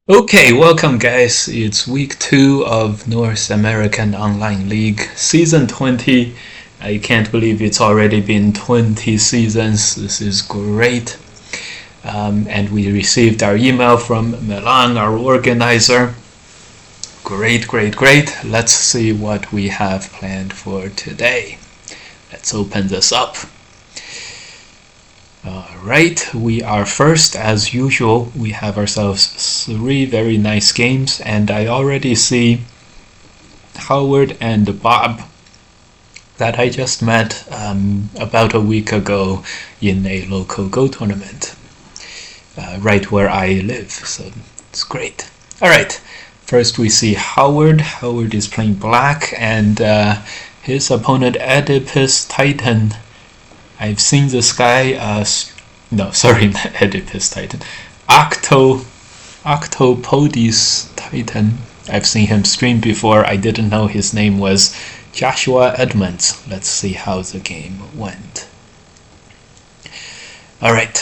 Okay, welcome guys. It's week 2 of North American Online League season 20. I can't believe it's already been 20 seasons. This is great. And we received our email from Milan, our organizer. Great. Let's see what we have planned for today. Let's open this up. Alright, we are first as usual. We have ourselves 3 very nice games, and I already see Howard and Bob that I just met about a week ago in a local Go tournament right where I live, so it's great. Alright, first we see Howard. Howard is playing black, and his opponent Oedipus Titan. I've seen this guy, not Oedipus Titan, Octopodis Titan. I've seen him stream before. I didn't know his name was Joshua Edmonds. Let's see how the game went. Alright,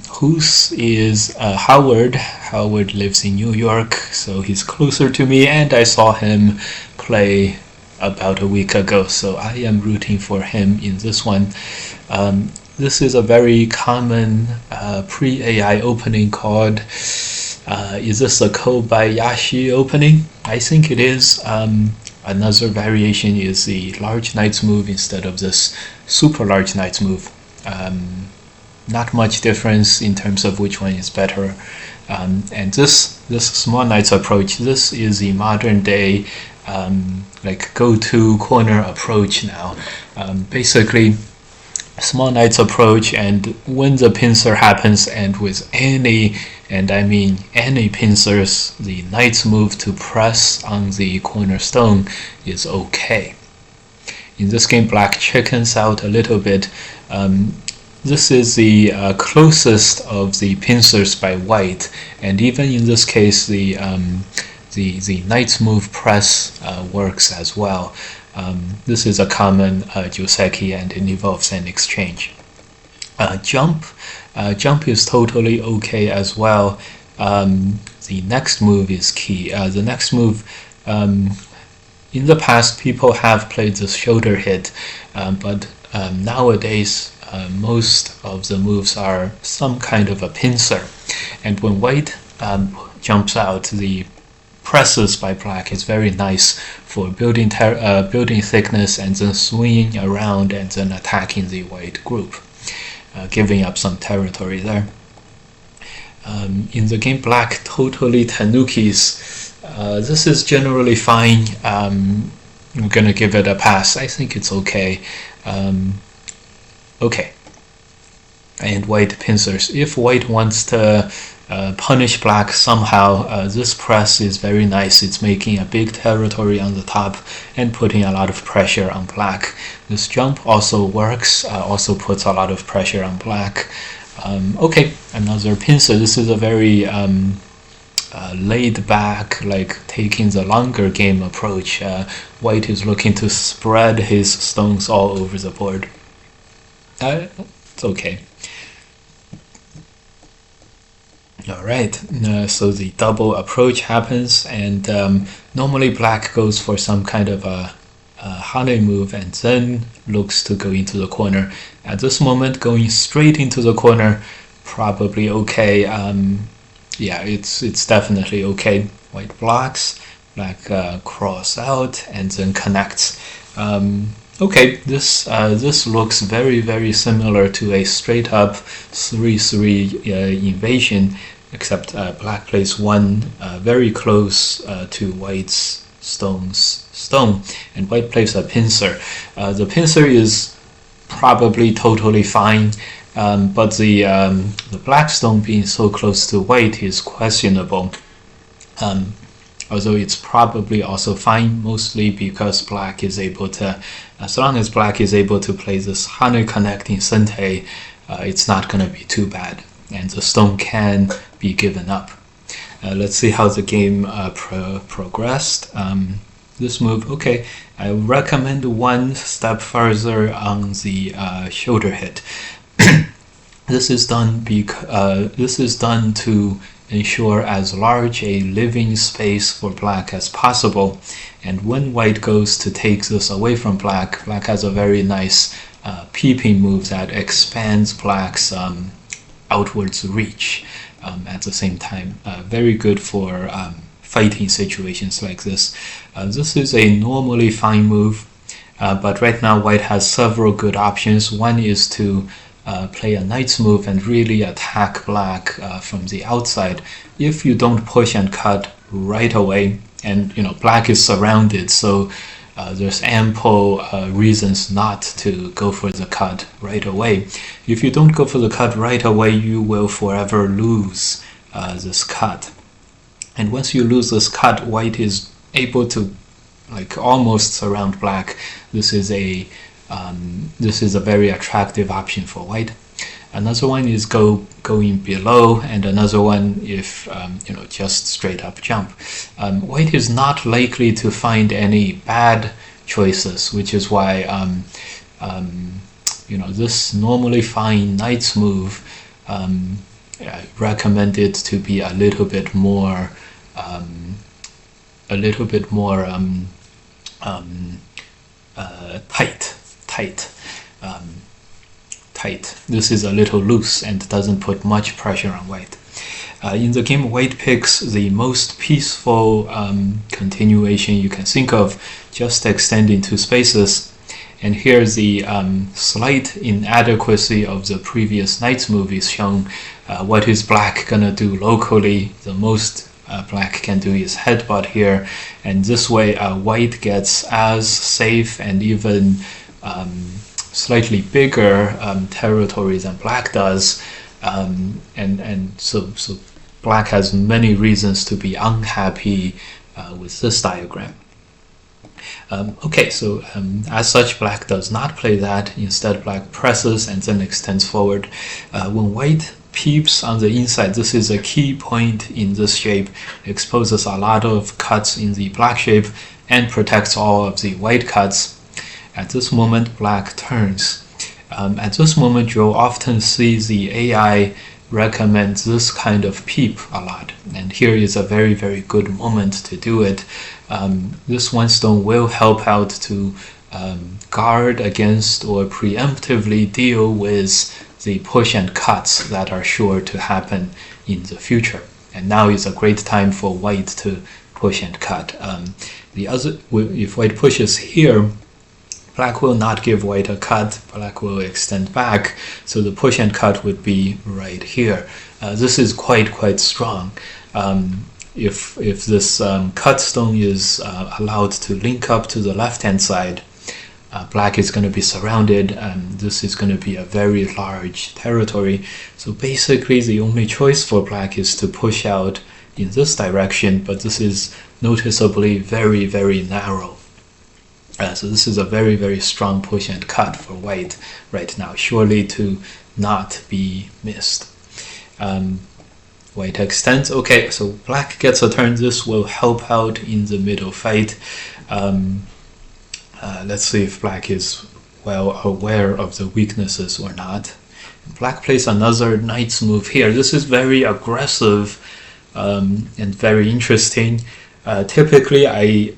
whose is Howard? Howard lives in New York, so he's closer to me, and I saw him play about a week ago, so I am rooting for him in this one. This is a very common pre-AI opening called, is this a Kobayashi opening? I think it is. Another variation is the large knights move instead of this super large knights move. Not much difference in terms of which one is better. And this small knights approach, this is the modern day like go-to corner approach now. Basically, small knights approach, and when the pincer happens, and with any, and I mean any pincers, the knight's move to press on the cornerstone is okay. In this game, black chickens out a little bit. This is the closest of the pincers by white, and even in this case, the knight's move press works as well. This is a common Joseki, and it involves an exchange. Jump is totally okay as well. The next move is key. The next move, in the past, people have played the shoulder hit, but nowadays most of the moves are some kind of a pincer. And when white jumps out, the presses by black is very nice for building thickness and then swinging around and then attacking the white group, giving up some territory there. In the game, black totally tanukis. This is generally fine. I'm gonna give it a pass. I think it's okay. Okay. And white pincers. If white wants to punish black somehow, this press is very nice. It's making a big territory on the top and putting a lot of pressure on black. This jump also works, also puts a lot of pressure on black. Okay, another pincer. This is a very laid back, like taking the longer game approach. White is looking to spread his stones all over the board. It's okay. Alright, so the double approach happens, and normally black goes for some kind of a Hane move and then looks to go into the corner. At this moment, going straight into the corner, probably okay. Yeah, it's definitely okay. White blocks, black cross out and then connects. Okay, this looks very similar to a straight up 3-3 invasion, except black plays one very close to white's stone, and white plays a pincer. The pincer is probably totally fine, but the black stone being so close to white is questionable. Although it's probably also fine, mostly because black is able to, as long as black is able to play this Hane connecting Sente, it's not going to be too bad, and the stone can be given up. Let's see how the game progressed. This move, okay, I recommend one step further on the shoulder hit. This is done to ensure as large a living space for black as possible. And when white goes to take this away from black, black has a very nice peeping move that expands black's outwards reach at the same time. Very good for fighting situations like this. This is a normally fine move, but right now white has several good options. One is to play a knight's move and really attack black from the outside. If you don't push and cut right away, and black is surrounded, so there's ample reasons not to go for the cut right away. If you don't go for the cut right away, you will forever lose this cut. And once you lose this cut, white is able to almost surround black. This is a very attractive option for white. Another one is going below, and another one if just straight up jump. White is not likely to find any bad choices, which is why this normally fine knight's move, I recommend it to be a little bit more tight. This is a little loose and doesn't put much pressure on white. In the game, white picks the most peaceful continuation you can think of, just extending two spaces. And here the slight inadequacy of the previous knight's move is shown. What is black gonna do locally? The most black can do is headbutt here, and this way white gets as safe and even slightly bigger territory than black does, and so black has many reasons to be unhappy with this diagram. Okay, so as such, black does not play that. Instead, black presses and then extends forward. When white peeps on the inside, this is a key point in this shape. It exposes a lot of cuts in the black shape and protects all of the white cuts. At this moment, black turns. At this moment, you'll often see the AI recommend this kind of peep a lot, and here is a very, very good moment to do it. This one stone will help out to guard against or preemptively deal with the push and cuts that are sure to happen in the future. And now is a great time for white to push and cut. If white pushes here, black will not give white a cut, black will extend back, so the push and cut would be right here. This is quite strong. If this cut stone is allowed to link up to the left-hand side, black is going to be surrounded, and this is going to be a very large territory. So basically the only choice for black is to push out in this direction, but this is noticeably very, very narrow. So this is a very, very strong push and cut for white right now, surely to not be missed. White extends. Okay, so black gets a turn. This will help out in the middle fight. Let's see if black is well aware of the weaknesses or not. Black plays another knight's move here. This is very aggressive and very interesting. Typically, I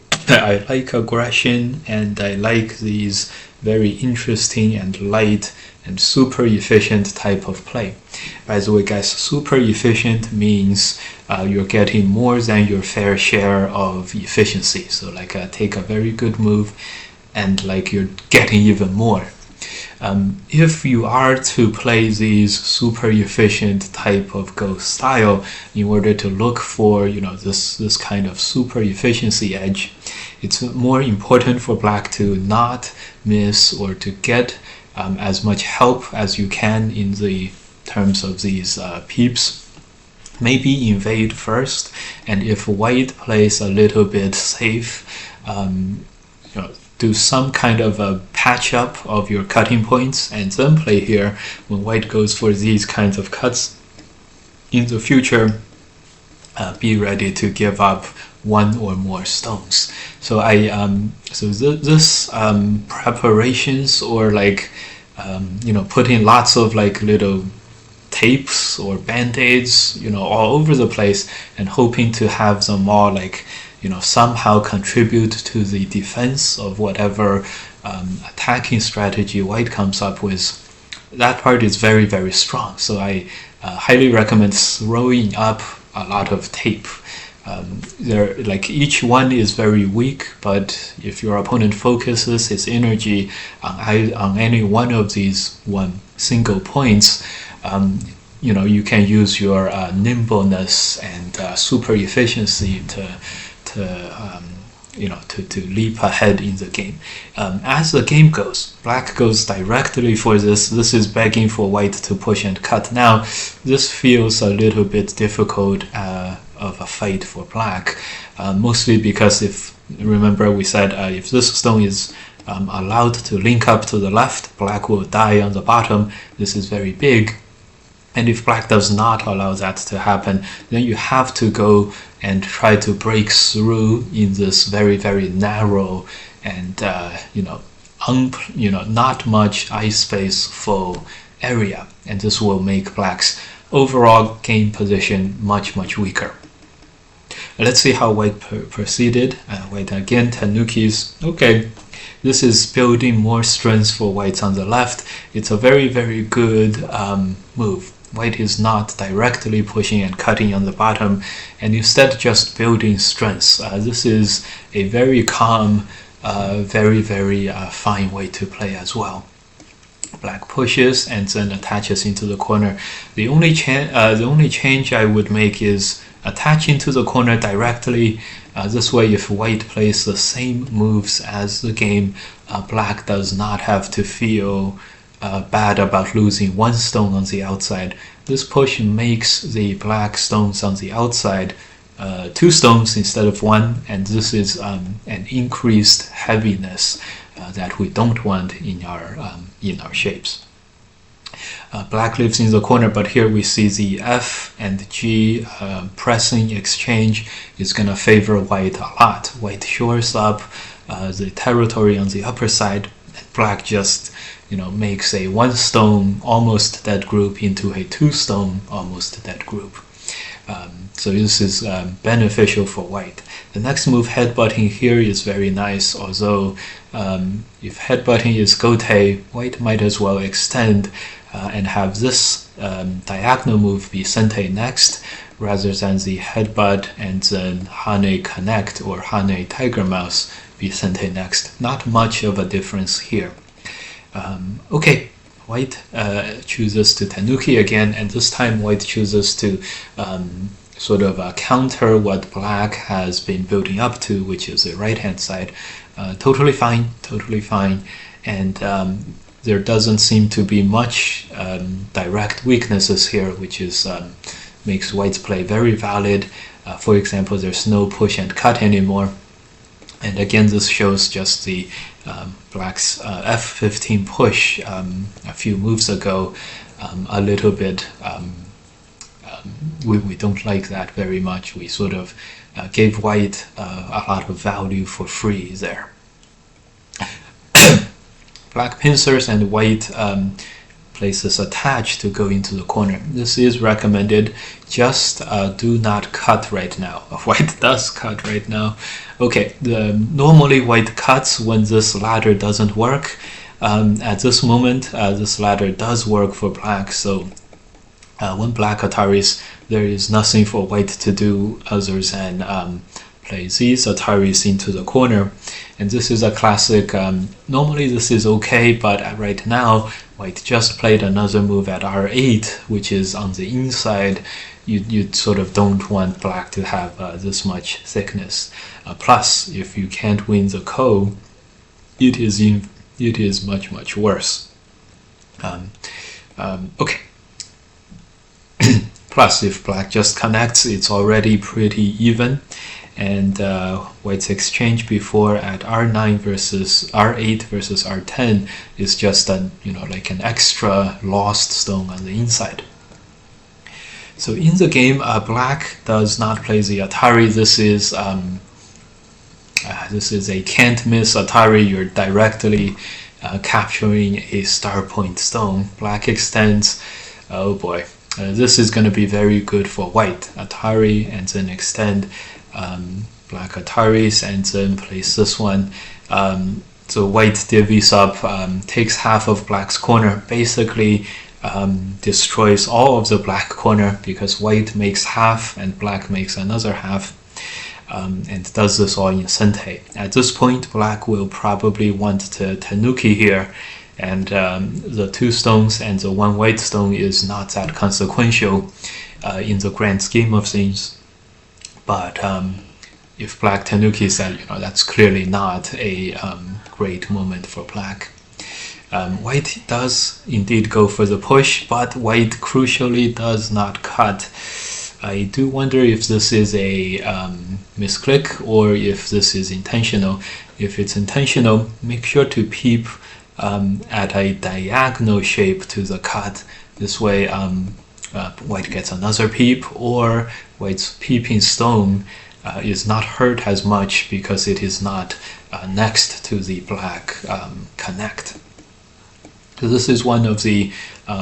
like aggression, and I like these very interesting and light and super efficient type of play. By the way, guys, super efficient means you're getting more than your fair share of efficiency. So take a very good move and you're getting even more. If you are to play these super efficient type of Go style in order to look for this kind of super efficiency edge, it's more important for black to not miss or to get as much help as you can in the terms of these peeps. Maybe invade first, and if white plays a little bit safe, do some kind of a patch up of your cutting points and then play here. When white goes for these kinds of cuts in the future, be ready to give up one or more stones. So this preparations or putting lots of little tapes or band-aids, all over the place, and hoping to have them all somehow contribute to the defense of whatever attacking strategy white comes up with. That part is very, very strong. So I highly recommend throwing up a lot of tape. Each one is very weak, but if your opponent focuses his energy on any one of these single points, you can use your nimbleness and super efficiency to leap ahead in the game. As the game goes, black goes directly for this. This is begging for white to push and cut. Now, this feels a little bit difficult of a fight for black, mostly because remember we said if this stone is allowed to link up to the left, black will die on the bottom. This is very big. And if black does not allow that to happen, then you have to go and try to break through in this very, very narrow and not much ice space full area, and this will make black's overall game position much, much weaker. Let's see how white proceeded. White again, tenukis. Okay, this is building more strength for whites on the left. It's a very, very good move. White is not directly pushing and cutting on the bottom, and instead just building strength. This is a very calm, very, very fine way to play as well. Black pushes and then attaches into the corner. The only change I would make is attaching to the corner directly. This way, if white plays the same moves as the game, black does not have to feel bad about losing one stone on the outside. This push makes the black stones on the outside 2 stones instead of 1, and this is an increased heaviness that we don't want in our shapes. Black lives in the corner, but here we see the F and G pressing exchange is going to favor white a lot. White shores up the territory on the upper side, and black just makes a 1 stone almost dead group into a 2 stone almost dead group. So this is beneficial for white. The next move, headbutting here, is very nice, although if headbutting is gote, white might as well extend and have this diagonal move be sente next, rather than the headbutt and then hane connect or hane tiger mouse be sente next. Not much of a difference here. Okay, white chooses to tenuki again, and this time white chooses to sort of counter what black has been building up to, which is the right hand side. Totally fine, and there doesn't seem to be much direct weaknesses here, which is makes white's play very valid. For example, there's no push and cut anymore, and again this shows just the black's F15 push a few moves ago. A little bit we don't like that very much. We sort of gave white a lot of value for free there. Black pincers and white places attached to go into the corner. This is recommended. Just do not cut right now. White does cut right now. Okay, normally white cuts when this ladder doesn't work. At this moment, this ladder does work for black, so when black Ataris, there is nothing for white to do other than play these Ataris into the corner. And this is a classic, normally this is okay, but right now, white just played another move at R8, which is on the inside. You sort of don't want black to have this much thickness. Plus, if you can't win the ko, it is much, much worse. Okay. Plus, if black just connects, it's already pretty even. And white's exchange before at R9 versus R8 versus R10 is just like an extra lost stone on the inside. So in the game, black does not play the Atari. This is a can't miss Atari. You're directly capturing a star point stone. Black extends. Oh boy. This is going to be very good for white Atari, and then extend black Ataris, and then place this one. So white divvies up, takes half of black's corner, basically destroys all of the black corner, because white makes half and black makes another half, and does this all in Sente. At this point, black will probably want to Tanuki here, and the 2 stones and the 1 white stone is not that consequential in the grand scheme of things. But if black Tanukis, that's clearly not a great moment for black. White does indeed go for the push, but white crucially does not cut. I do wonder if this is a misclick or if this is intentional. If it's intentional, make sure to peep at a diagonal shape to the cut. This way white gets another peep, or white's peeping stone is not hurt as much because it is not next to the black connect. So this is one of the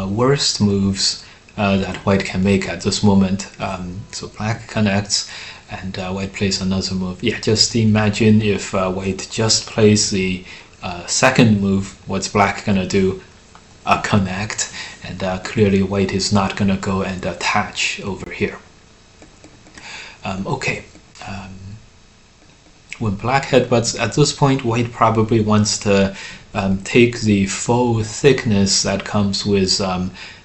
worst moves that white can make at this moment. So black connects, and white plays another move. Yeah, just imagine if white just plays the second move, what's black gonna do? Connect, and clearly white is not gonna go and attach over here. Okay. When black headbutts, at this point, white probably wants to take the full thickness that comes with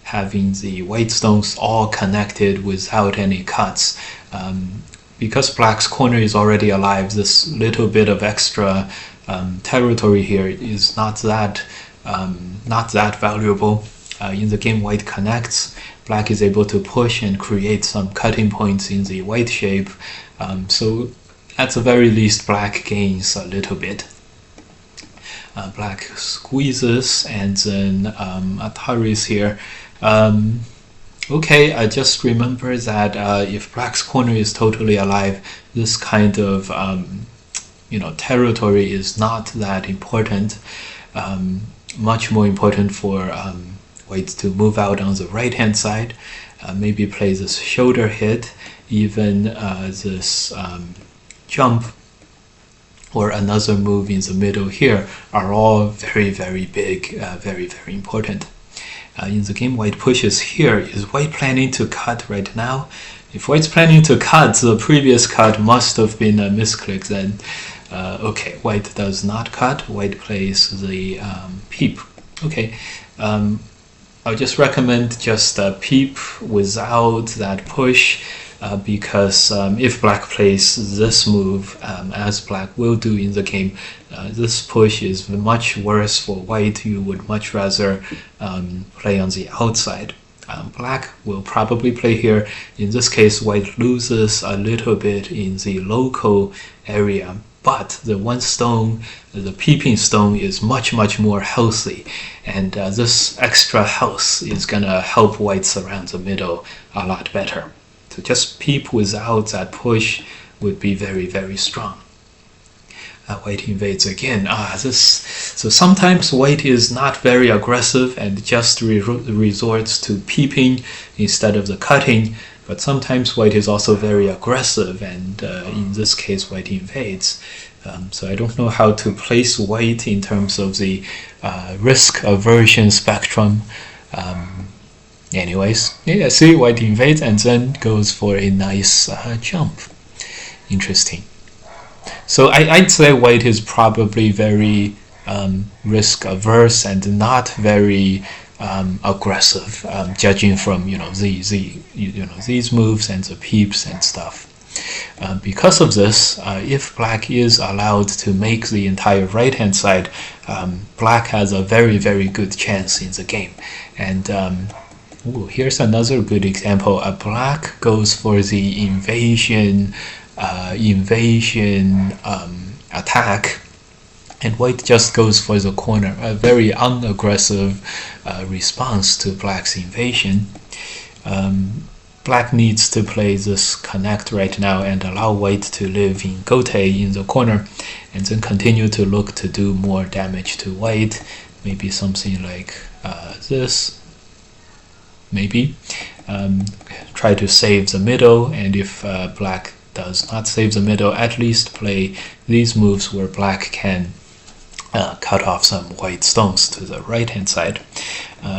having the white stones all connected without any cuts. Because black's corner is already alive, this little bit of extra territory here is not that valuable. In the game, white connects, black is able to push and create some cutting points in the white shape. So at the very least, black gains a little bit. Black squeezes, and then Ataris here. Okay, I just remember that if black's corner is totally alive, this kind of territory is not that important. Much more important for white to move out on the right hand side, maybe play this shoulder hit, even this jump or another move in the middle here are all very, very big, very, very important. In the game, white pushes here. Is white planning to cut right now? If white's planning to cut, the previous cut must have been a misclick then. Okay, white does not cut. White plays the peep. Okay, I'll just recommend just peep without that push, because if black plays this move, as black will do in the game, this push is much worse for white. You would much rather play on the outside. Black will probably play here. In this case, white loses a little bit in the local area, but the 1 stone, the peeping stone, is much, much more healthy, and this extra health is gonna help white surround the middle a lot better. So just peep without that push would be very, very strong. White invades again. So sometimes white is not very aggressive and just resorts to peeping instead of the cutting, but sometimes white is also very aggressive, and in this case white invades. So I don't know how to place white in terms of the risk aversion spectrum. Anyways, yeah, see, white invades and then goes for a nice jump. Interesting. So I'd say white is probably very risk averse and not very aggressive, judging from these moves and the peeps and stuff. Because of this, if black is allowed to make the entire right hand side, black has a very, very good chance in the game. And here's another good example. Black goes for the invasion attack, and white just goes for the corner. A very unaggressive response to black's invasion. Black needs to play this connect right now and allow white to live in Gote in the corner, and then continue to look to do more damage to white. Maybe something like this. maybe. Try to save the middle, and if black does not save the middle, at least play these moves where black can cut off some white stones to the right hand side.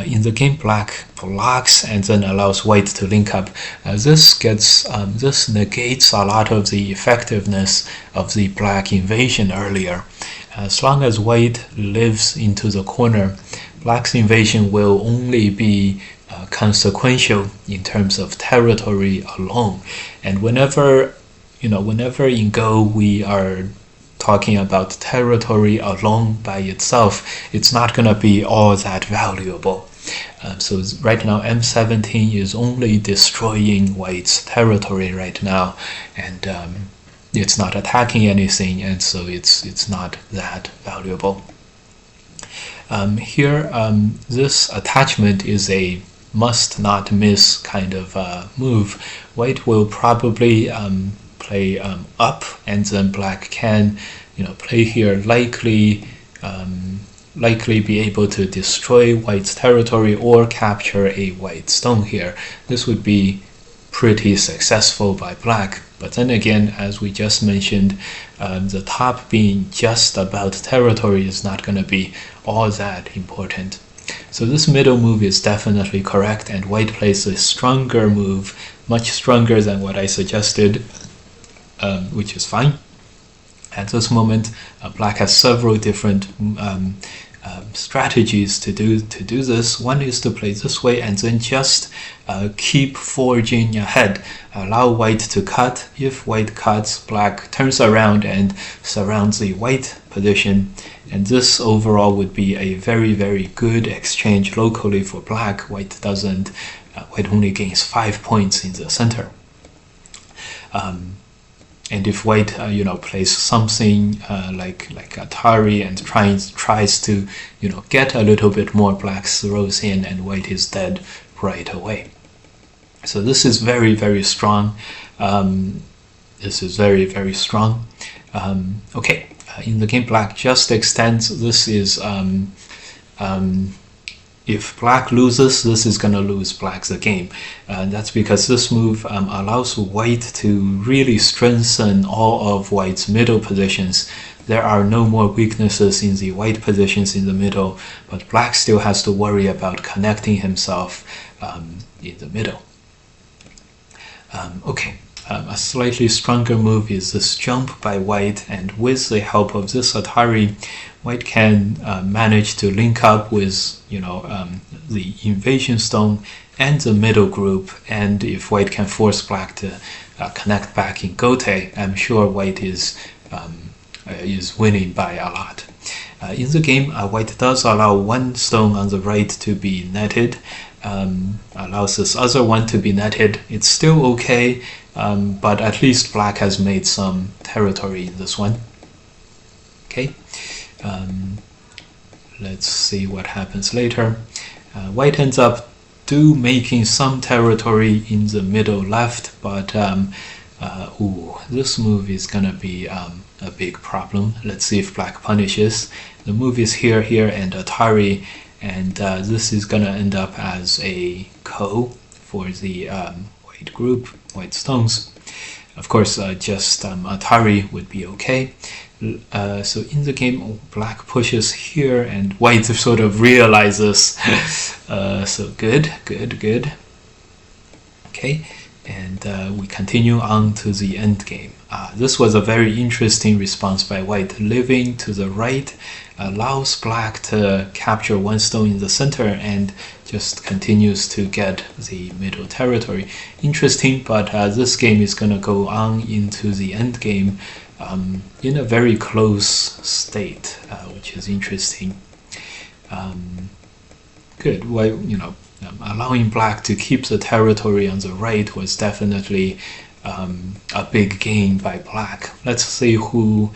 In the game, black blocks and then allows white to link up. This negates a lot of the effectiveness of the black invasion earlier. As long as white lives into the corner, black's invasion will only be consequential in terms of territory alone. And whenever in Go we are talking about territory alone by itself, it's not going to be all that valuable. So right now M17 is only destroying white's territory right now, and it's not attacking anything, and so it's not that valuable. Here, this attachment is a must not miss kind of move. White will probably play up, and then black can play here, likely be able to destroy white's territory or capture a white stone here. This would be pretty successful by black. But then again, as we just mentioned, the top being just about territory is not going to be all that important. So this middle move is definitely correct, and white plays a stronger move, much stronger than what I suggested, which is fine. At this moment, black has several different strategies to do this. One is to play this way and then just keep forging ahead. Allow white to cut. If white cuts, black turns around and surrounds the white position. And this overall would be a very, very good exchange locally for black. White only gains 5 points in the center. And if white, plays something like Atari and tries to, get a little bit more, black throws in and white is dead right away. So this is very, very strong. This is very, very strong. Okay, in the game, black just extends. This is if black loses, this is going to lose black the game. That's because this move allows white to really strengthen all of white's middle positions. There are no more weaknesses in the white positions in the middle, but black still has to worry about connecting himself in the middle. Okay, a slightly stronger move is this jump by white, and with the help of this Atari, white can manage to link up with the invasion stone and the middle group, and if white can force black to connect back in Gote, I'm sure white is winning by a lot. In the game, white does allow one stone on the right to be netted, allows this other one to be netted. It's still okay, but at least black has made some territory in this one. Okay. Let's see what happens later. White ends up making some territory in the middle left, but this move is gonna be a big problem. Let's see if black punishes. The move is here, and Atari, and this is gonna end up as a ko for the white group, white stones. Of course, just Atari would be okay. So in the game, black pushes here and white sort of realizes. So good. Okay, and we continue on to the end game. This was a very interesting response by white. Living to the right allows black to capture one stone in the center and just continues to get the middle territory. Interesting, but this game is going to go on into the end game in a very close state, which is interesting. Good. Well, allowing black to keep the territory on the right was definitely a big gain by black. Let's see who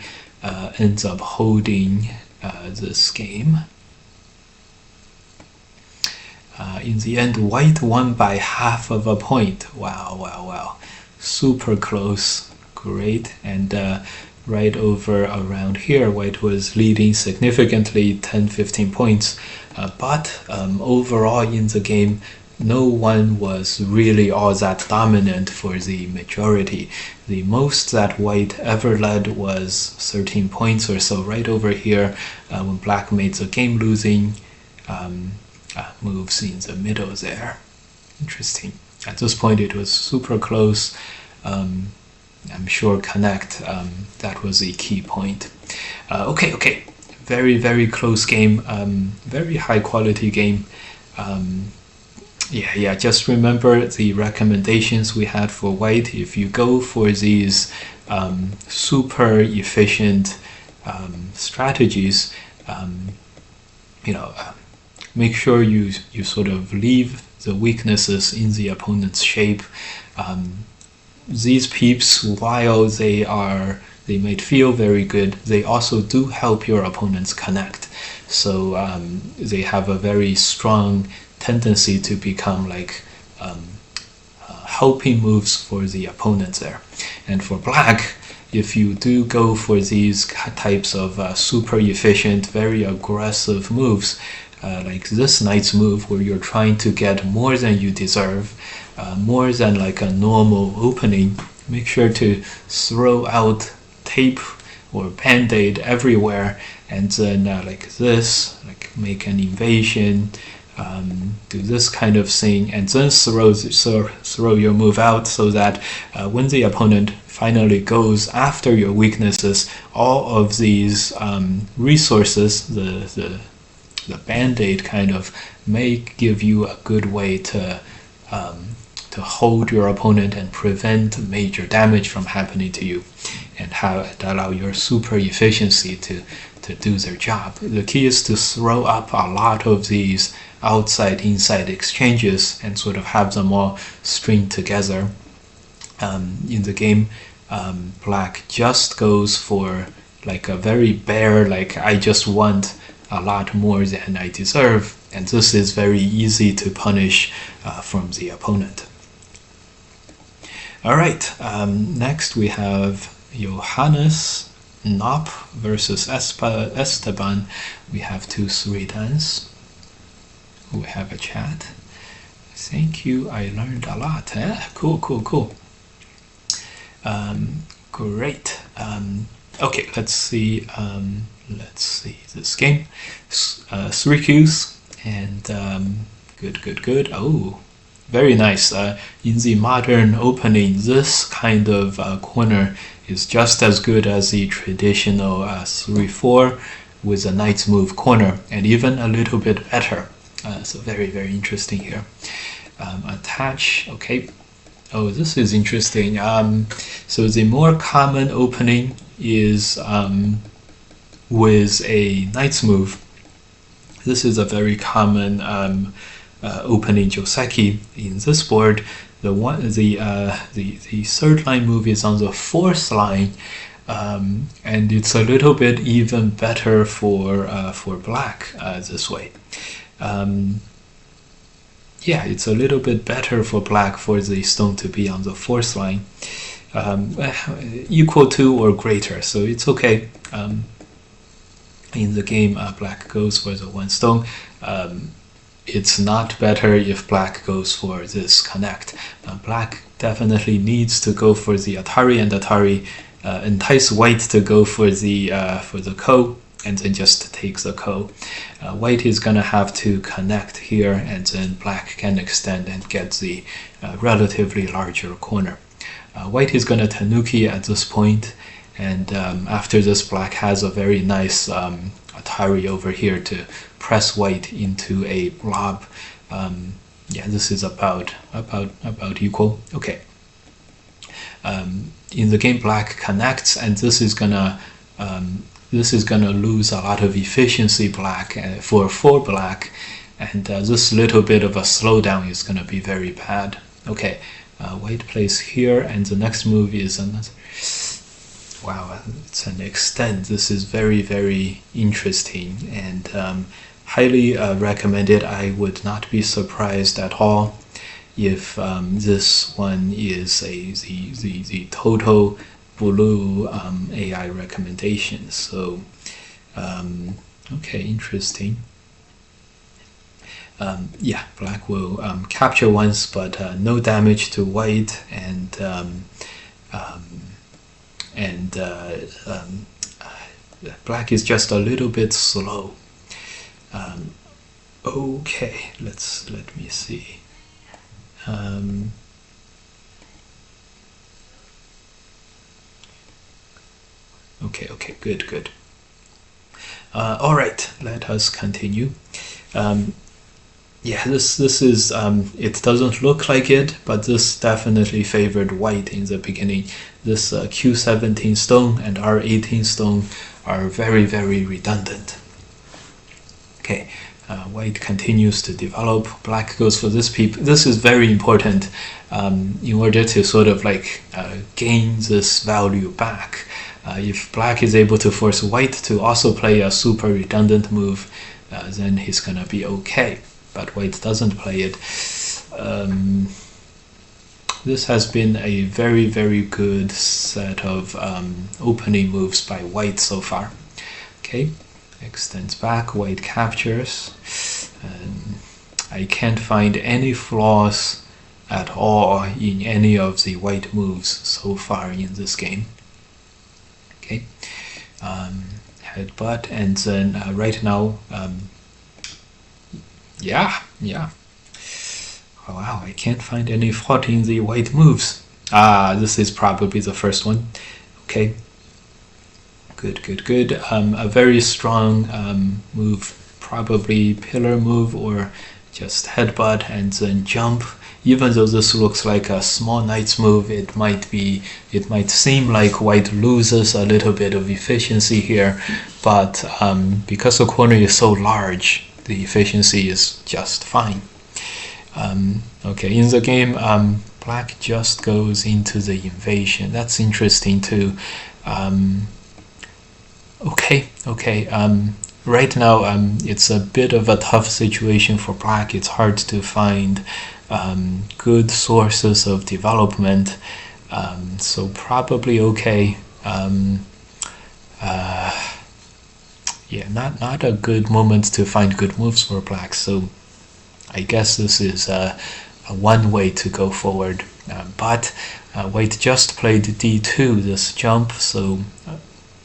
ends up holding this game. In the end, white won by half of a point. Wow. Super close. Great. And right over around here, white was leading significantly, 10-15 points. But overall in the game, no one was really all that dominant for the majority. The most that white ever led was 13 points or so, right over here when black made the game-losing moves in the middle there. Interesting. At this point it was super close. I'm sure connect, that was a key point. Okay. Very close game, very high quality game. Yeah, just remember the recommendations we had for white. If you go for these super efficient strategies, make sure you sort of leave the weaknesses in the opponent's shape. These peeps, while they might feel very good, they also do help your opponents connect. So they have a very strong tendency to become like helping moves for the opponents there. And for black, if you do go for these types of super efficient, very aggressive moves, like this knight's move where you're trying to get more than you deserve, more than like a normal opening, make sure to throw out tape or band-aid everywhere, and then like this, like make an invasion, do this kind of thing, and then throw your move out, so that when the opponent finally goes after your weaknesses, all of these resources, the band-aid kind of, may give you a good way to hold your opponent and prevent major damage from happening to you, and allow your super efficiency to do their job. The key is to throw up a lot of these outside-inside exchanges and sort of have them all string together. In the game, black just goes for like a very bare, like I just want a lot more than I deserve, and this is very easy to punish from the opponent. Alright, next we have Johannes Nop versus Esteban. We have 2 Sridans. We have a chat. Thank you, I learned a lot. Cool. Great. Okay, let's see this game. 3 Qs and good. Oh, very nice. In the modern opening, this kind of corner is just as good as the traditional 3-4 with a knight's move corner, and even a little bit better. So very interesting here. Attach. Okay. Oh, this is interesting. So the more common opening is with a knight's move. This is a very common opening joseki in this board. The third line move is on the 4th line, and it's a little bit even better for black this way. Yeah, it's a little bit better for black for the stone to be on the 4th line, equal to or greater, so it's okay. In the game, black goes for the 1 stone. It's not better if black goes for this connect. Black definitely needs to go for the Atari, and Atari entice white to go for the ko, and then just take the ko. White is gonna have to connect here, and then black can extend and get the relatively larger corner. White is gonna tanuki at this point, and after this, black has a very nice Atari over here to press white into a blob. Yeah, this is about equal. Okay. In the game, black connects, and this is gonna lose a lot of efficiency for black, and this little bit of a slowdown is gonna be very bad. Okay, white plays here, and the next move is another. Wow, it's an extend. This is very interesting, and highly recommended. I would not be surprised at all if this one is the total blue AI recommendation. So okay, interesting. yeah, black will capture once, but no damage to white, and black is just a little bit slow. Okay, let me see. Okay, good. All right, let us continue. Yeah, this is it doesn't look like it, but this definitely favored white in the beginning. This Q17 stone and R18 stone are very redundant. Okay, white continues to develop. Black goes for this peep. This is very important in order to sort of like gain this value back. If black is able to force white to also play a super redundant move, then he's gonna be okay. But white doesn't play it. This has been a very good set of opening moves by white so far. Okay, extends back, white captures. I can't find any flaws at all in any of the white moves so far in this game. Okay, headbutt, and then right now, yeah. Oh, wow, I can't find any fault in the white moves. This is probably the first one. Okay, good. A very strong move, probably pillar move or just headbutt and then jump. Even though this looks like a small knight's move, it might seem like white loses a little bit of efficiency here, but because the corner is so large, the efficiency is just fine. Okay, in the game, black just goes into the invasion. That's interesting too. Okay. Right now, it's a bit of a tough situation for black. It's hard to find good sources of development. So probably okay. Yeah, not a good moment to find good moves for black. So I guess this is a one way to go forward. But white just played d2, this jump. So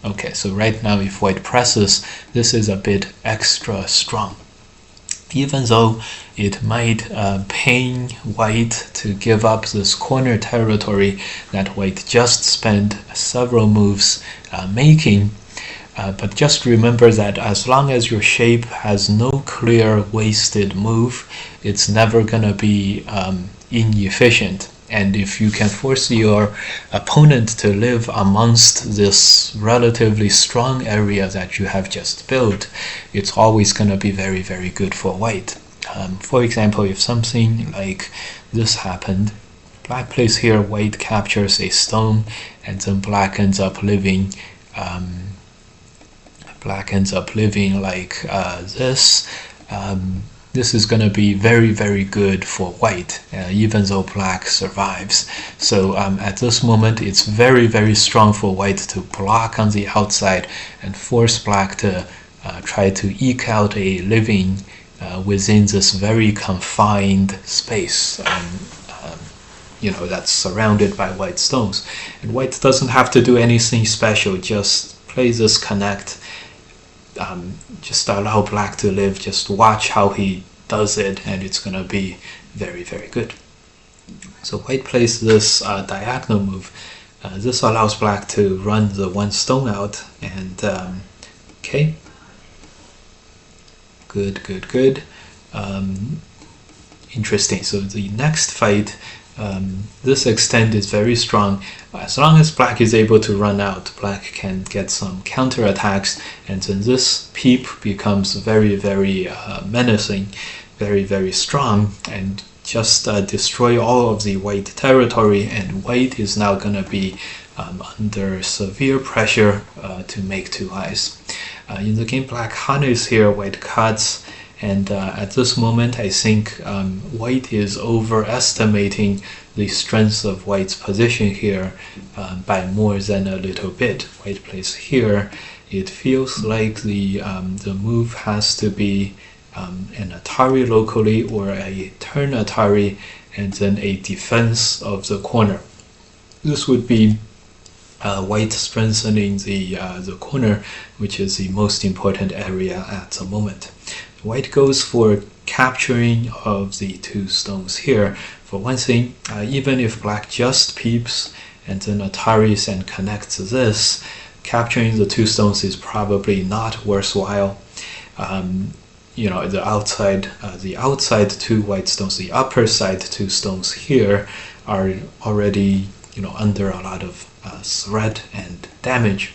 okay, so right now if white presses, this is a bit extra strong. Even though it might pain white to give up this corner territory that white just spent several moves making, but just remember that as long as your shape has no clear wasted move, it's never gonna be inefficient. And if you can force your opponent to live amongst this relatively strong area that you have just built, it's always going to be very good for white. For example, if something like this happened, black plays here, white captures a stone, and then black ends up living like this. This is going to be very good for white, even though black survives. So at this moment, it's very strong for white to block on the outside and force black to try to eke out a living within this very confined space. That's surrounded by white stones. And white doesn't have to do anything special, just play this connect. Just allow black to live, just watch how he does it, and it's going to be very good. So white plays this diagonal move. This allows black to run the one stone out, and okay, good. Interesting. So the next fight, this extend is very strong. As long as black is able to run out, black can get some counter attacks, and then this peep becomes very menacing, very strong, and just destroy all of the white territory, and white is now going to be under severe pressure to make two eyes. In the game, black harness here, white cuts, and at this moment I think white is overestimating the strength of white's position here by more than a little bit. White plays here. It feels like the move has to be an Atari locally or a turn Atari, and then a defense of the corner. This would be white strengthening the corner, which is the most important area at the moment. White goes for capturing of the two stones here. For one thing, even if black just peeps and then Ataris and connects this, capturing the two stones is probably not worthwhile. You know, the outside two white stones, the upper side two stones here are already, you know, under a lot of threat and damage.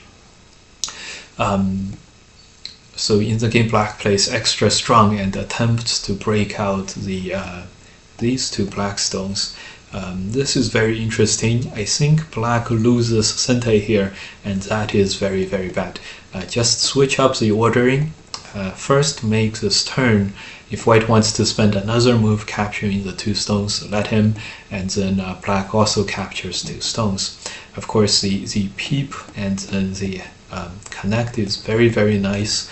So in the game, black plays extra strong and attempts to break out these two black stones. This is very interesting. I think black loses Sente here, and that is very, very bad. Just switch up the ordering. First make this turn. If white wants to spend another move capturing the two stones, let him, and then black also captures two stones. Of course, the peep and then the connect is very, very nice.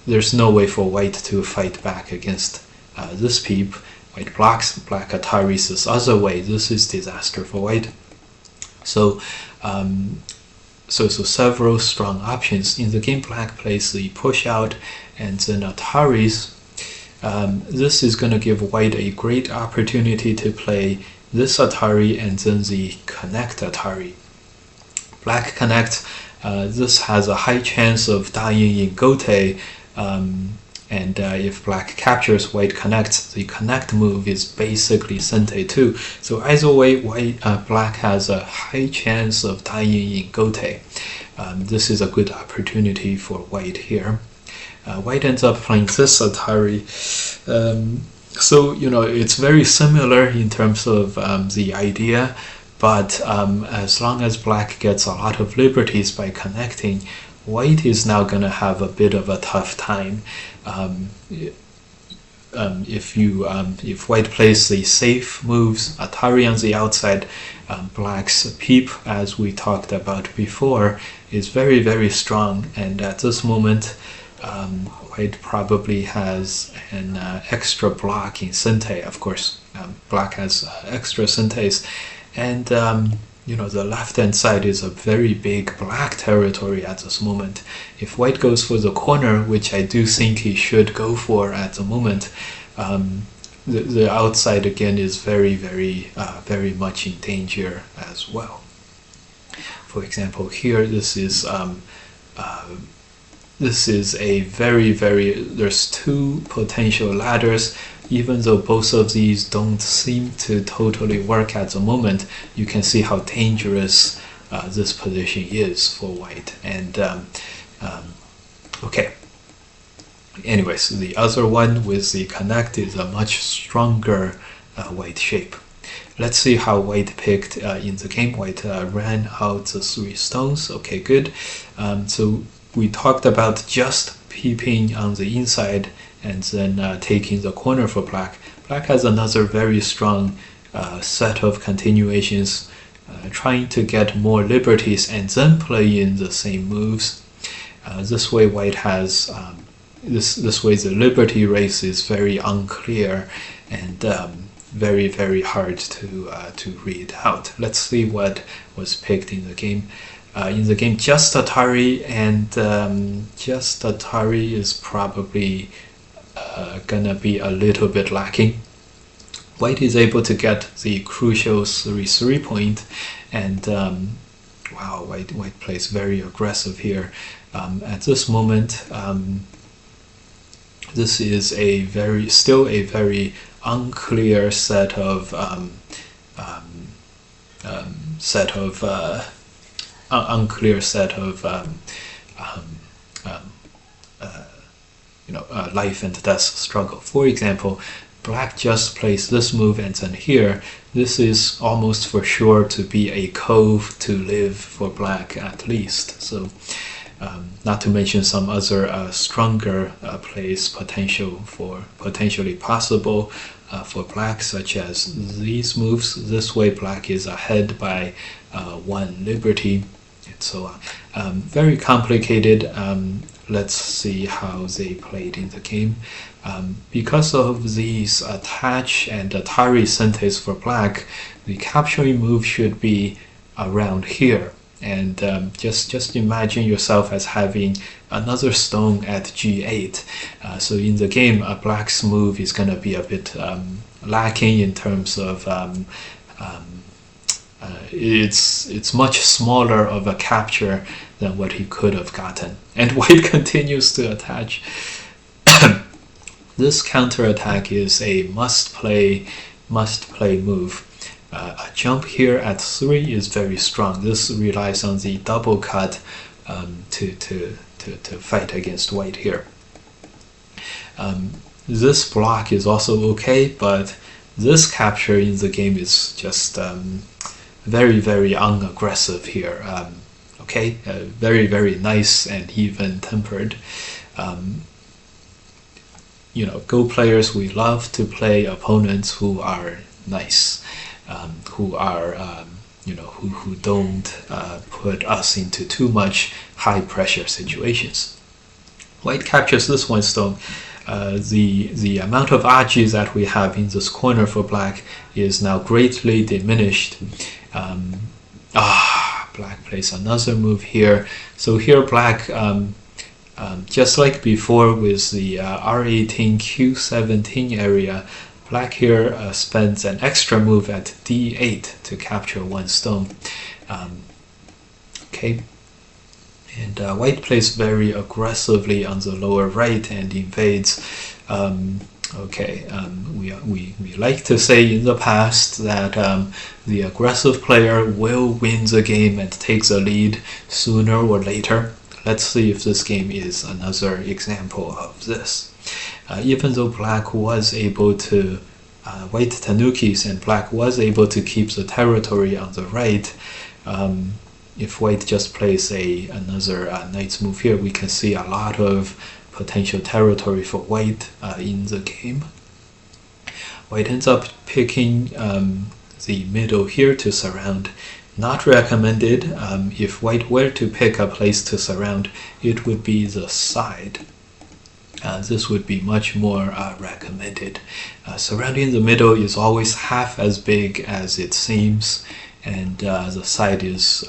There's no way for white to fight back against this peep. White blocks, black Ataris this other way. This is disaster for white. So several strong options. In the game, black plays the push out and then Ataris. This is going to give white a great opportunity to play this Atari and then the connect Atari. Black connect, this has a high chance of dying in Gote, and if black captures, white connects, the connect move is basically Sente too. So either way, black has a high chance of dying in Gote. This is a good opportunity for white here. White ends up playing this Atari. So, you know, it's very similar in terms of the idea, but as long as black gets a lot of liberties by connecting, white is now going to have a bit of a tough time. If white plays the safe moves, Atari on the outside, black's peep, as we talked about before, is very, very strong, and at this moment, white probably has an extra block in Sente. Of course, black has extra Sentes, and you know, the left-hand side is a very big black territory at this moment. If white goes for the corner, which I do think he should go for at the moment, the outside again is very, very, very much in danger as well. For example, here this is a very, very, there's two potential ladders. Even though both of these don't seem to totally work at the moment, you can see how dangerous this position is for white. And okay, anyways, the other one with the connect is a much stronger white shape. Let's see how white picked in the game. White ran out the three stones. Okay, good. So we talked about just peeping on the inside and then taking the corner for black. Black has another very strong set of continuations, trying to get more liberties and then play in the same moves. This way white has, this way the liberty race is very unclear and very, very hard to read out. Let's see what was picked in the game. Just Atari, and just Atari is probably gonna be a little bit lacking. White is able to get the crucial 3-3 point, and wow, white plays very aggressive here. At this moment, this is still a very unclear set of life and death struggle. For example, black just plays this move, and then here, this is almost for sure to be a cove to live for black at least. So, not to mention some other stronger plays potentially possible for black, such as these moves. This way, black is ahead by 1 liberty, and so on. Very complicated. Let's see how they played in the game. Because of these attach and Atari synthase for black, the capturing move should be around here. And just imagine yourself as having another stone at g8. So in the game, black's move is going to be a bit lacking in terms of it's much smaller of a capture than what he could have gotten. And white continues to attach. This counterattack is a must-play move. A jump here at 3 is very strong. This relies on the double cut to fight against white here. This block is also okay, but this capture in the game is just very, very unaggressive here. Okay, very, very nice and even tempered. You know, Go players, we love to play opponents who are nice, who are you know, who don't put us into too much high pressure situations. White captures this one stone. The amount of aji that we have in this corner for black is now greatly diminished. Black plays another move here. So here black, just like before with the R18, Q17 area, black here spends an extra move at D8 to capture one stone. Okay, and white plays very aggressively on the lower right and invades. We like to say in the past that the aggressive player will win the game and take the lead sooner or later. Let's see if this game is another example of this. Even though black was able to white tanukis and black was able to keep the territory on the right, if white just plays another knight's move here, we can see a lot of potential territory for white in the game. White ends up picking the middle here to surround. Not recommended. If white were to pick a place to surround, it would be the side. This would be much more recommended. Surrounding the middle is always half as big as it seems, and the side is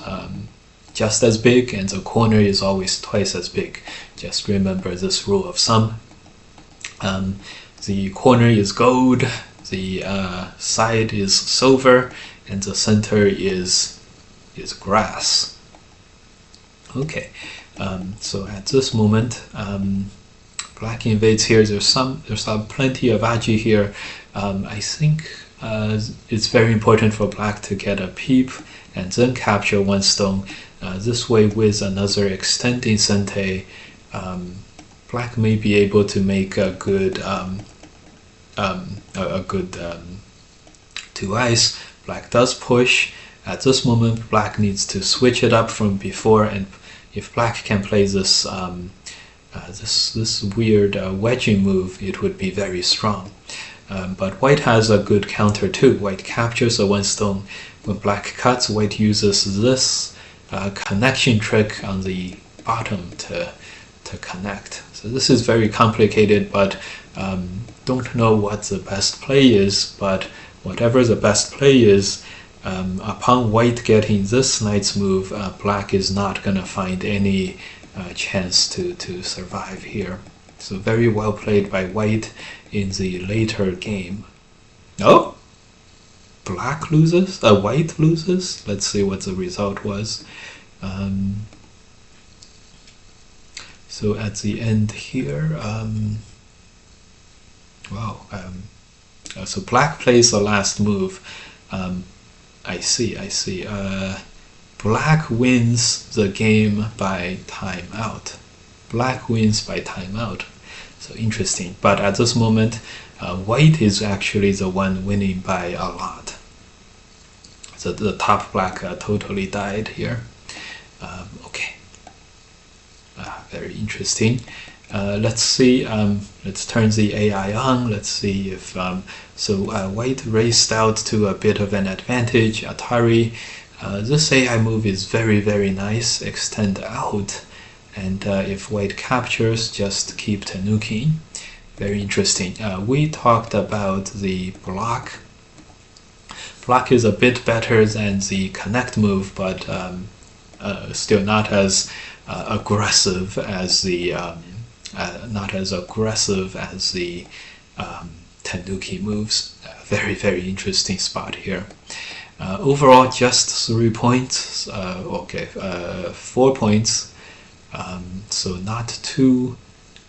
just as big, and the corner is always twice as big. Just remember this rule of thumb. The corner is gold, the side is silver, and the center is grass. Okay, so at this moment, black invades here. There's plenty of aji here. I think it's very important for black to get a peep and then capture one stone. This way, with another extending sente, black may be able to make a good two eyes. Black does push. At this moment, black needs to switch it up from before, and if black can play this this weird wedging move, it would be very strong. But white has a good counter too. White captures a one stone. When black cuts, white uses this connection trick on the bottom to connect. So this is very complicated, but don't know what the best play is, but whatever the best play is, upon white getting this knight's move, black is not going to find any chance to survive here. So very well played by white in the later game. Oh, black loses? White loses? Let's see what the result was. So at the end here, so black plays the last move. I see. Black wins the game by timeout. Black wins by timeout. So interesting. But at this moment, white is actually the one winning by a lot. So the top black totally died here. Okay. Very interesting. Let's see. Let's turn the AI on. Let's see if white raced out to a bit of an advantage. Atari This AI move is very nice. Extend out, and if white captures, just keep tanuking. Very interesting. We talked about the block. Block is a bit better than the connect move, but still not as aggressive as the tanuki moves. Very interesting spot here. Overall, just 3 points. 4 points. So not too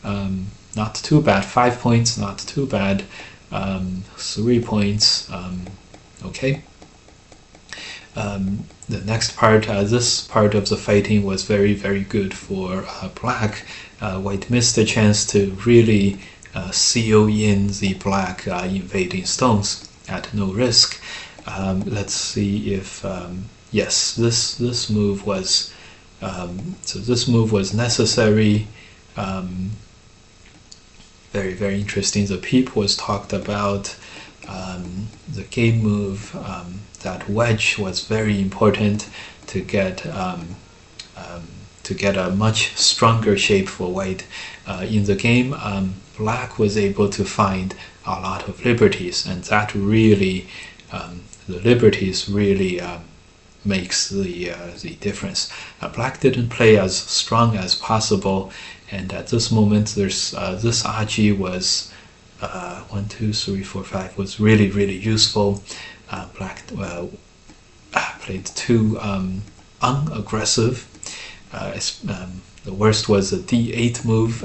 bad. 5 points, not too bad. 3 points. Okay. The next part, this part of the fighting was very good for black. White missed a chance to really seal in the black invading stones at no risk. Let's see if yes, this move was this move was necessary. Very interesting. The peep was talked about. The game move, that wedge was very important to get a much stronger shape for white. In the game, black was able to find a lot of liberties, and that really the liberties really makes the difference. Black didn't play as strong as possible, and at this moment, there's this Aji was 1, 2, 3, 4, 5 was really useful. Black played too unaggressive. The worst was the D8 move.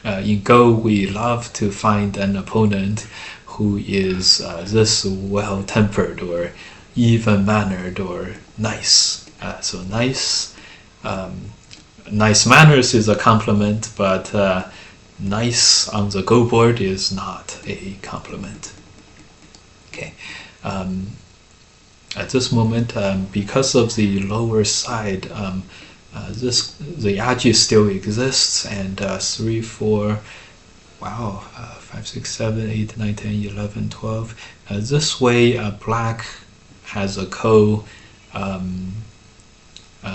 In Go, we love to find an opponent who is this well-tempered or even-mannered or nice. So nice manners is a compliment, but nice on the Go board is not a compliment. Okay. At this moment, because of the lower side, the Aji still exists, and 3, 4, wow, 5, 6, 7, 8, 9, 10, 11, 12. This way, black has a ko.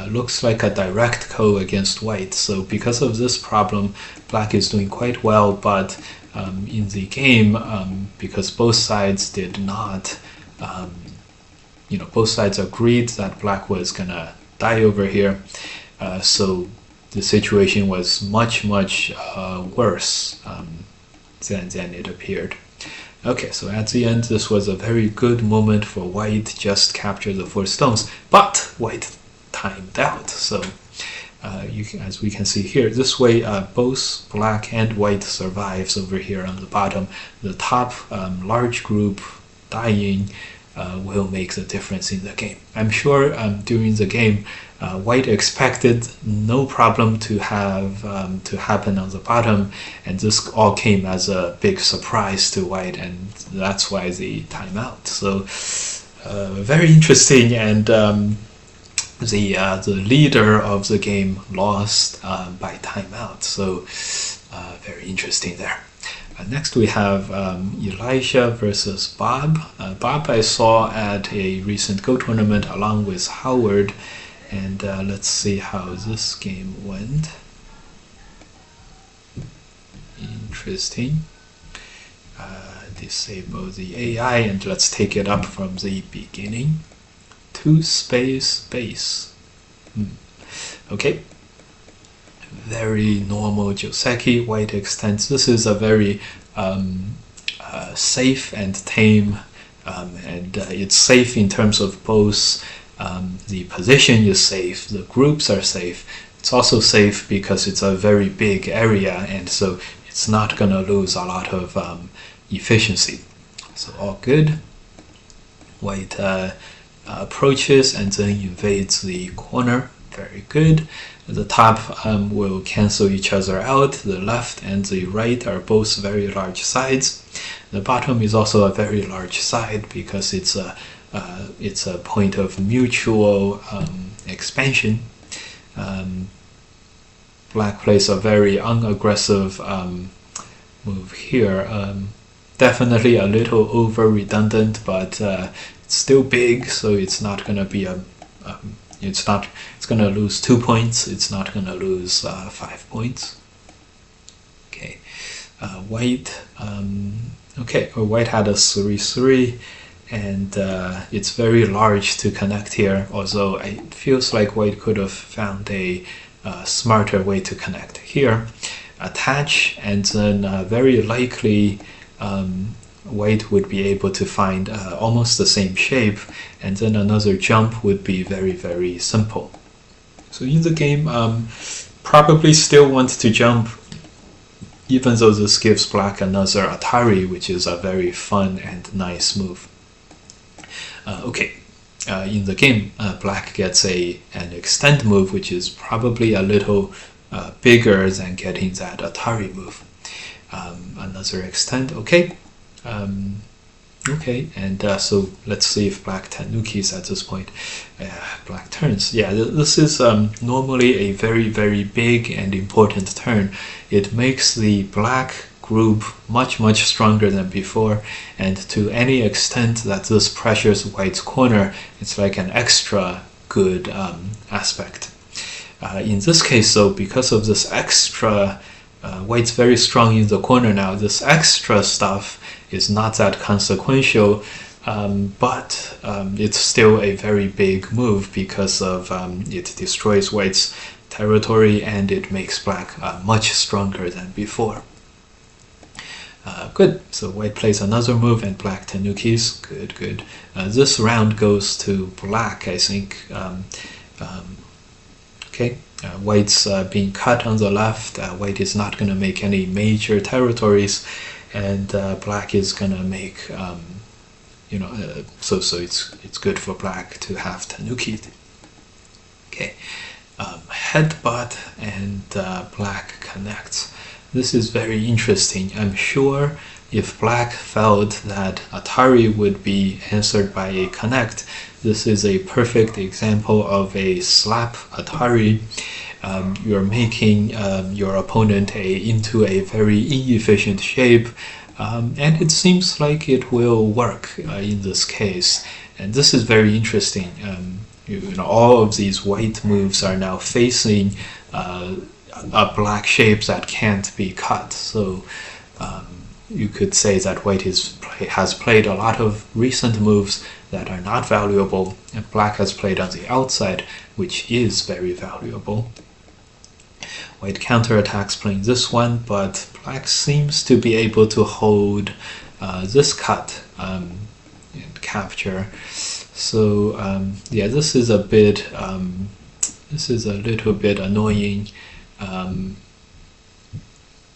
Looks like a direct ko against white. So because of this problem, black is doing quite well, but in the game, because both sides did not, both sides agreed that black was gonna die over here, so the situation was much worse than it appeared. Okay, so at the end, this was a very good moment for white, just capture the 4 stones, but white timed out. So as we can see here, this way both black and white survives over here on the bottom. The top large group dying will make the difference in the game. I'm sure during the game, white expected no problem to have to happen on the bottom, and this all came as a big surprise to white, and that's why the timeout. So very interesting, and the leader of the game lost by timeout. So very interesting there. Next we have Elijah versus Bob. Bob I saw at a recent Go tournament along with Howard, and let's see how this game went. Interesting. Disable the AI, and let's take it up from the beginning. 2 space base. Okay. Very normal Joseki. White extends. This is a very safe and tame, and it's safe in terms of both the position is safe, the groups are safe. It's also safe because it's a very big area, and so it's not going to lose a lot of efficiency. So all good. White approaches and then invades the corner. Very good. The top will cancel each other out. The left and the right are both very large sides. The bottom is also a very large side because it's a point of mutual expansion. Black plays a very unaggressive move here. Definitely a little over redundant, but still big, so it's not gonna be a it's gonna lose 2 points. It's not gonna lose 5 points. Okay, white. Okay, white had a 3-3, and it's very large to connect here. Although it feels like white could have found a smarter way to connect here. Attach, and then very likely white would be able to find almost the same shape, and then another jump would be very, very simple. So in the game, probably still want to jump, even though this gives black another Atari, which is a very fun and nice move. Okay, in the game, black gets an extend move, which is probably a little bigger than getting that Atari move. Another extend, okay. Okay, and so let's see if black tanukis at this point. Black turns. Yeah, this is normally a very, very big and important turn. It makes the black group much, much stronger than before, and to any extent that this pressures white's corner, it's like an extra good aspect. In this case, though, because of this extra, white's very strong in the corner now, this extra stuff is not that consequential, but it's still a very big move because of it destroys white's territory and it makes black much stronger than before. Good, so white plays another move and black tanukis. Good, good. This round goes to black, I think. Okay, white's being cut on the left. White is not going to make any major territories, and black is going to make, so it's good for black to have tanuki. Okay, headbutt, and black connects. This is very interesting. I'm sure if black felt that Atari would be answered by a connect, this is a perfect example of a slap Atari. You're making your opponent into a very inefficient shape, and it seems like it will work in this case. And this is very interesting. All of these white moves are now facing a black shape that can't be cut. So you could say that white has played a lot of recent moves that are not valuable, and black has played on the outside, which is very valuable. White counterattacks playing this one, but black seems to be able to hold this cut and capture. So yeah, this is a bit, this is a little bit annoying.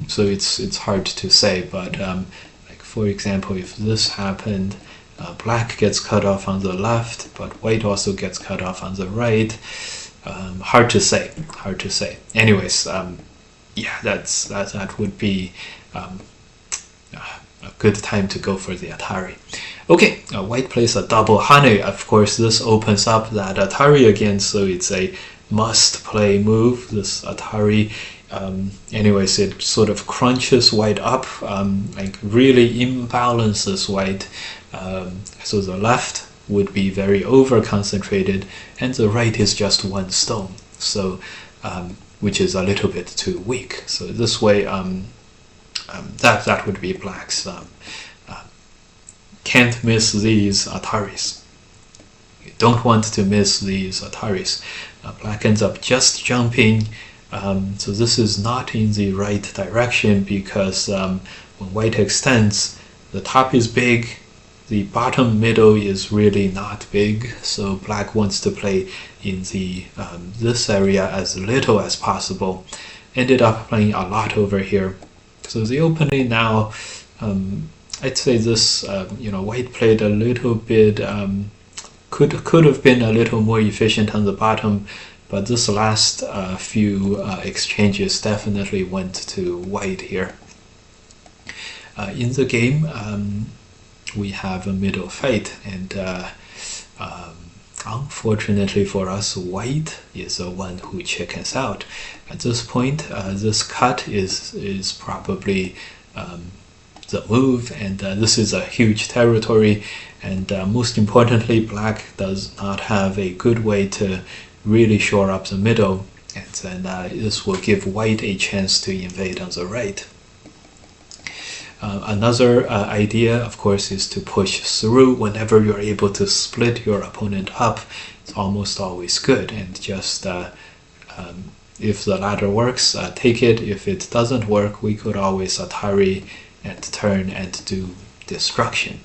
So it's hard to say, but like for example, if this happened, black gets cut off on the left, but white also gets cut off on the right. Hard to say. Anyways, yeah, that would be a good time to go for the Atari. Okay, white plays a double hane. Of course, this opens up that Atari again, so it's a must-play move. This Atari. Anyways, it sort of crunches white up, like really imbalances white. So the left would be very over-concentrated, and the right is just one stone, so which is a little bit too weak. So this way, that would be black's. Can't miss these Ataris. You don't want to miss these Ataris. Black ends up just jumping. So this is not in the right direction because when white extends, the top is big, the bottom middle is really not big, so black wants to play in the this area as little as possible. Ended up playing a lot over here. So the opening now, I'd say this, white played a little bit, could have been a little more efficient on the bottom, but this last few exchanges definitely went to white here. In the game, we have a middle fight, and unfortunately for us, white is the one who chickens out. At this point, this cut is probably the move, and this is a huge territory, and most importantly, black does not have a good way to really shore up the middle, and then this will give white a chance to invade on the right. Another idea, of course, is to push through. Whenever you're able to split your opponent up, it's almost always good, and just if the ladder works, take it. If it doesn't work, we could always Atari and turn and do destruction.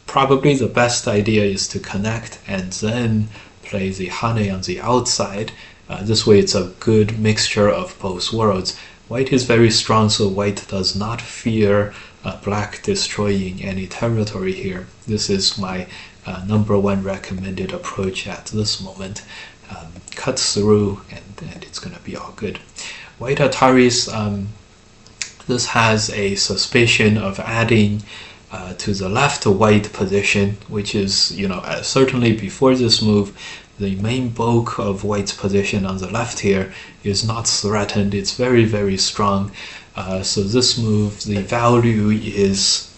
Probably the best idea is to connect and then play the Hane on the outside. This way it's a good mixture of both worlds. White is very strong, so white does not fear black destroying any territory here. This is my #1 recommended approach at this moment. Cut through and it's going to be all good. White Ataris, this has a suspicion of adding to the left white position, which is, certainly before this move, the main bulk of white's position on the left here is not threatened. It's very, very strong. So this move, the value is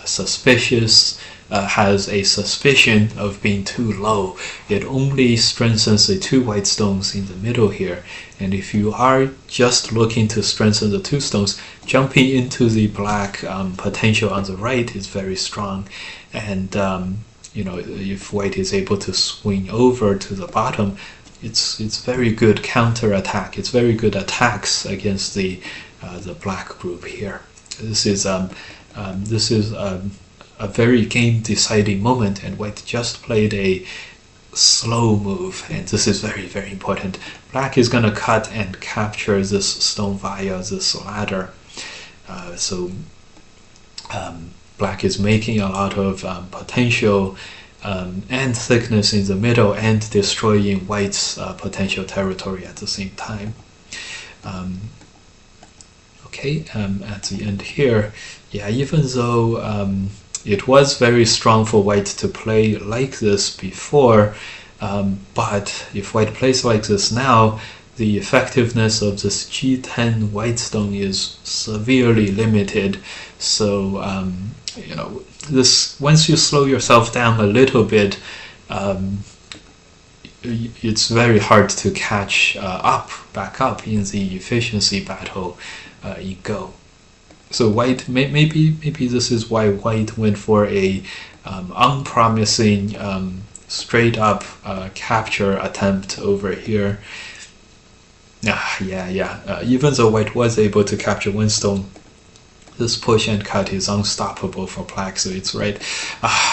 suspicious, has a suspicion of being too low. It only strengthens the 2 white stones in the middle here. And if you are just looking to strengthen the 2 stones, jumping into the black potential on the right is very strong. And if white is able to swing over to the bottom, it's very good counter attack. It's very good attacks against the black group here. This is a very game deciding moment, and white just played a slow move, and this is very, very important. Black is going to cut and capture this stone via this ladder. Black is making a lot of potential and thickness in the middle and destroying white's potential territory at the same time. At the end here, even though it was very strong for white to play like this before, but if white plays like this now, the effectiveness of this G10 white stone is severely limited. So this, once you slow yourself down a little bit, it's very hard to catch back up in the efficiency battle in Go. So white, maybe this is why white went for a unpromising straight up capture attempt over here. Even though white was able to capture 1 stone, this push and cut is unstoppable for black, so it's right.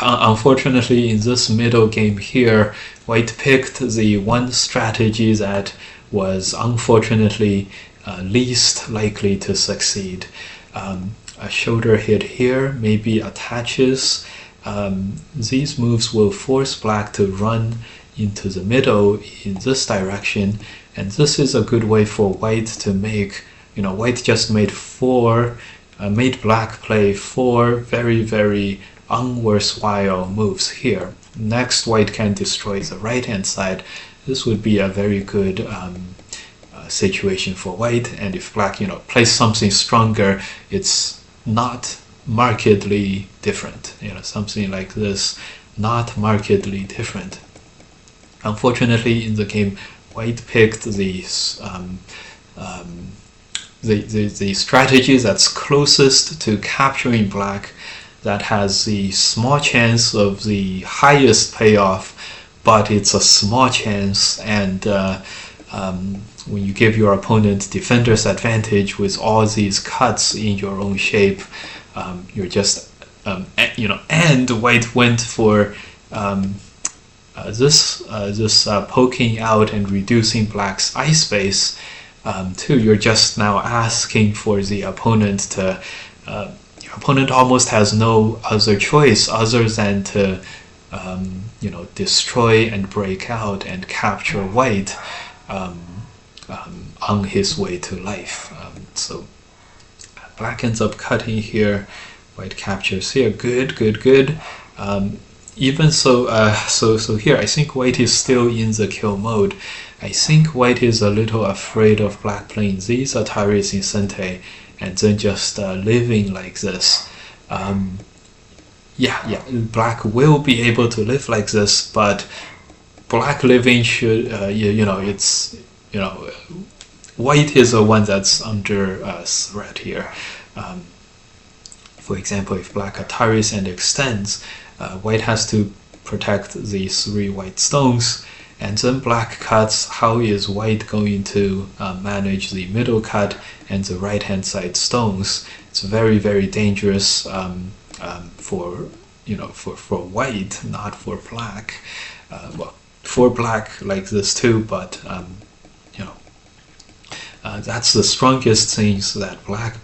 Unfortunately, in this middle game here, white picked the one strategy that was unfortunately least likely to succeed. A shoulder hit here maybe attaches. These moves will force black to run into the middle in this direction, and this is a good way for white to make, white just made made black play 4 very, very unworthwhile moves here. Next, white can destroy the right hand side. This would be a very good situation for white, and if black plays something stronger, it's not markedly different. Something like this, not markedly different. Unfortunately, in the game, white picked the strategy that's closest to capturing black, that has the small chance of the highest payoff, but it's a small chance, and when you give your opponent defender's advantage with all these cuts in your own shape, you're just and white went for this poking out and reducing black's eye space too. You're just now asking for the opponent to your opponent almost has no other choice other than to destroy and break out and capture white on his way to life. So black ends up cutting here, white captures here. Good. Even so, so here I think white is still in the kill mode. I think white is a little afraid of black playing these Ataris in Sente and then just living like this. Yeah, black will be able to live like this, but black living should, it's, white is the one that's under threat here. For example, if black attaries and extends, white has to protect the 3 white stones, and then black cuts. How is white going to manage the middle cut and the right hand side stones? It's very, very dangerous for white, not for black. Well, for black like this too, but that's the strongest things that black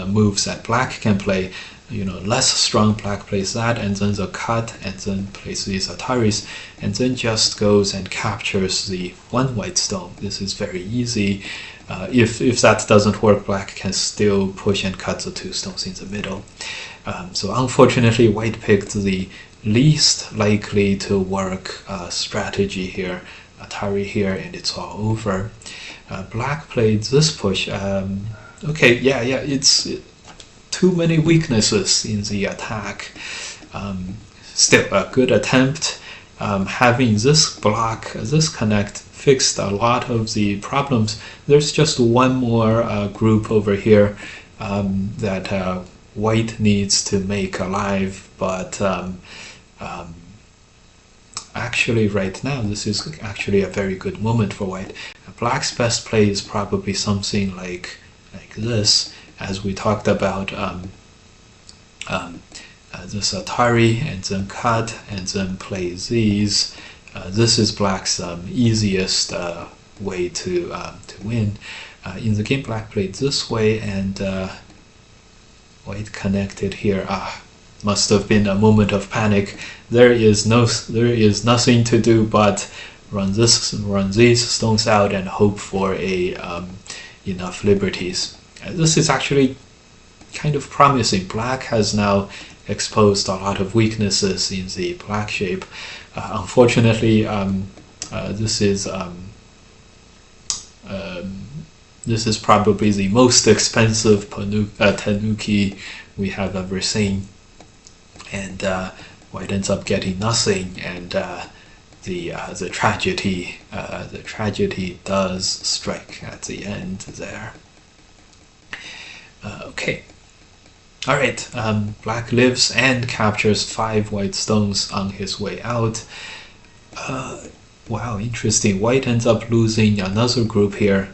moves that black can play. Less strong black plays that, and then the cut, and then plays these attaris, and then just goes and captures the 1 white stone. This is very easy. If that doesn't work, black can still push and cut the 2 stones in the middle. So unfortunately, white picked the least likely to work strategy here, Atari here, and it's all over. Black played this push. Okay, yeah, it's too many weaknesses in the attack. Still a good attempt. Having this block, this connect, fixed a lot of the problems. There's just one more group over here that white needs to make alive, but actually right now this is actually a very good moment for white. Black's best play is probably something like this, as we talked about, this Atari, and then cut, and then play these. This is black's easiest way to win. In the game, black played this way, and white connected here. Must have been a moment of panic. There is nothing to do but run these stones out and hope for enough liberties. This is actually kind of promising. Black has now exposed a lot of weaknesses in the black shape. Unfortunately, this is probably the most expensive tanuki we have ever seen, and white ends up getting nothing, and the tragedy does strike at the end there. Okay. All right. Black lives and captures 5 white stones on his way out. Wow, interesting. White ends up losing another group here.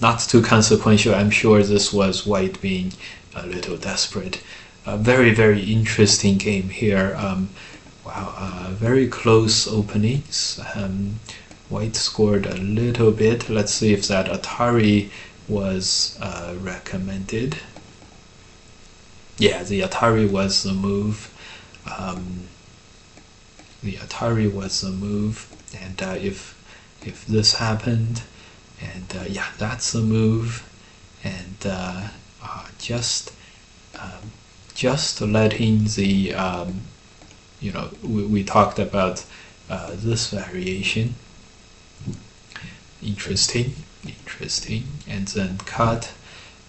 Not too consequential. I'm sure this was white being a little desperate. Very, very interesting game here. Wow, very close openings. White scored a little bit. Let's see if that Atari was recommended. Yeah, the Atari was the move. The Atari was the move, and if this happened, and yeah, that's the move, and just letting the we talked about this variation. Interesting, and then cut.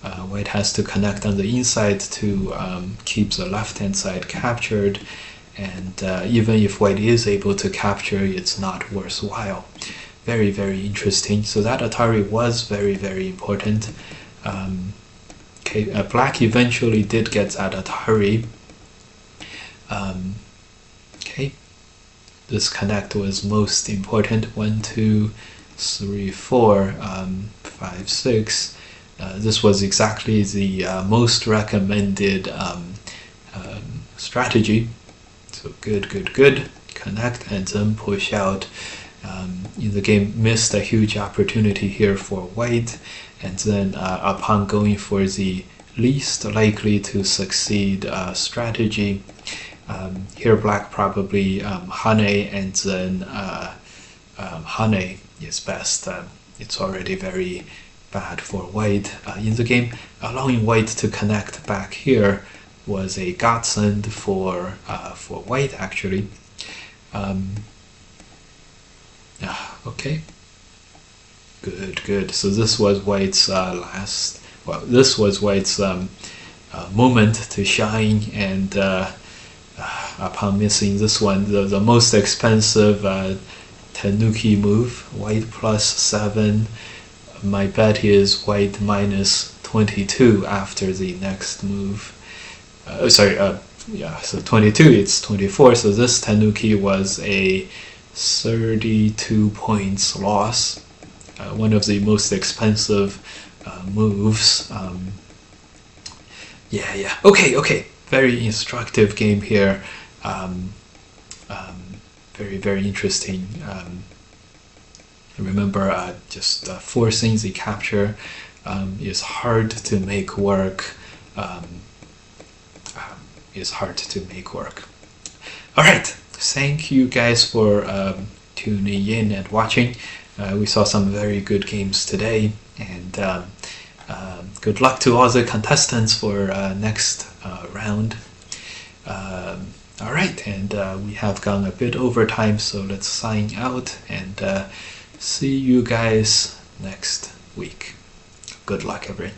White has to connect on the inside to keep the left-hand side captured, and even if white is able to capture, it's not worthwhile. Very, very interesting. So that Atari was very, very important. Okay, black eventually did get that Atari. Okay, this connect was most important. 1, 2, 3, 4, 5, 6. This was exactly the most recommended strategy. So good. Connect and then push out. In the game, missed a huge opportunity here for white, and then upon going for the least likely to succeed strategy, here black probably Hane, and then Hane is best. It's already very bad for white. In the game, allowing white to connect back here was a godsend for white, actually. Okay, good. So this was white's well, this was White's moment to shine, and upon missing this one, the most expensive Tanuki move, White +7. My bet is White -22 after the next move. Yeah, so 22, it's 24. So this Tanuki was a 32 points loss. One of the most expensive moves. Yeah. Okay. Very instructive game here. Very interesting. Remember, just forcing the capture is hard to make work. All right, thank you guys for tuning in and watching. We saw some very good games today, and good luck to all the contestants for next round. All right, and we have gone a bit over time, so let's sign out and see you guys next week. Good luck, everyone.